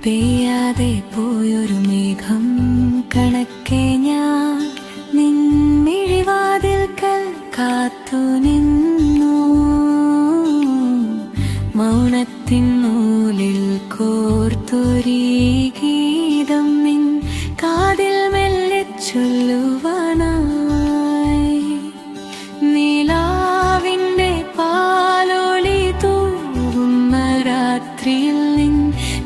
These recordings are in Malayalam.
പെയ്യാതെ പോയൊരു മേഘം കണക്കെ ഞാൻ നിൻമിഴിവാതിൽക്കൽ കാത്തു നിന്നു. മൗനത്തിൻ നൂലിൽ കോർത്തൊരീ ഗീതം നിൻ കാതിൽ മെല്ലെ ചൊല്ലുവാനായി. നിലാവിൻ്റെ പാലൊളി തൂവുന്ന രാത്രിയിൽ നിൻ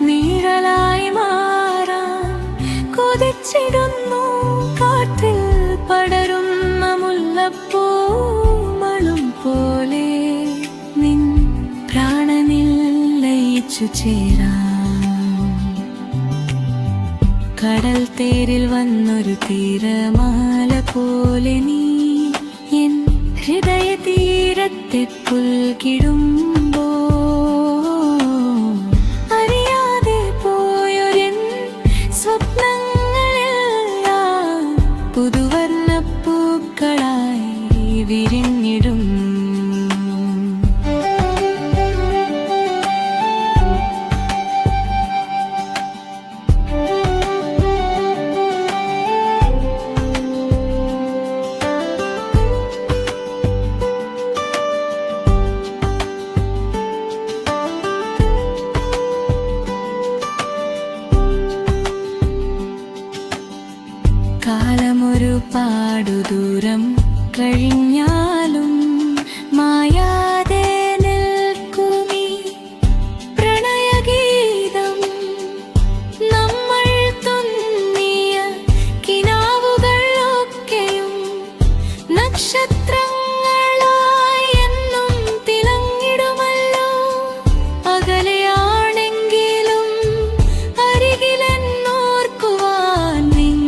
നിഴലായി മാറാൻ കൊതിച്ചിടുന്നു. കാറ്റിൽ പടരുന്ന മുല്ലപ്പൂമണം പോലെ നിൻ പ്രാണനിൽ ലയിച്ചു ചേരാൻ. കടൽ തേരിൽ വന്നൊരു തിരമാല പോലെ നീ എൻ ഹൃദയ തീരത്തെ പുൽകിടുമ്പോ അറിയാതെ പോയൊരെൻ സ്വപ്നങ്ങളെല്ലാം പുതുവർണ്ണപ്പൂക്കളായി വിരിഞ്ഞിടും. കാലമൊരു പാടുദൂരം കഴിഞ്ഞാലും മായാതെ നിൽക്കുമീ പ്രണയഗീതം. നമ്മൾ തുന്നിയ കിനാവുകൾ ഒക്കെയും നക്ഷത്രങ്ങളായി എന്നും തിളങ്ങിടുമല്ലോ. അകലെയാണെങ്കിലും അരികിലെന്നോർക്കുവാൻ നിൻ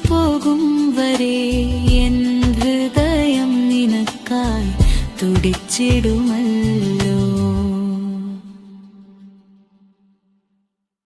പോകും വരെ എൻ ഹൃദയം നിനക്കായി തുടിച്ചിടുമല്ലോ.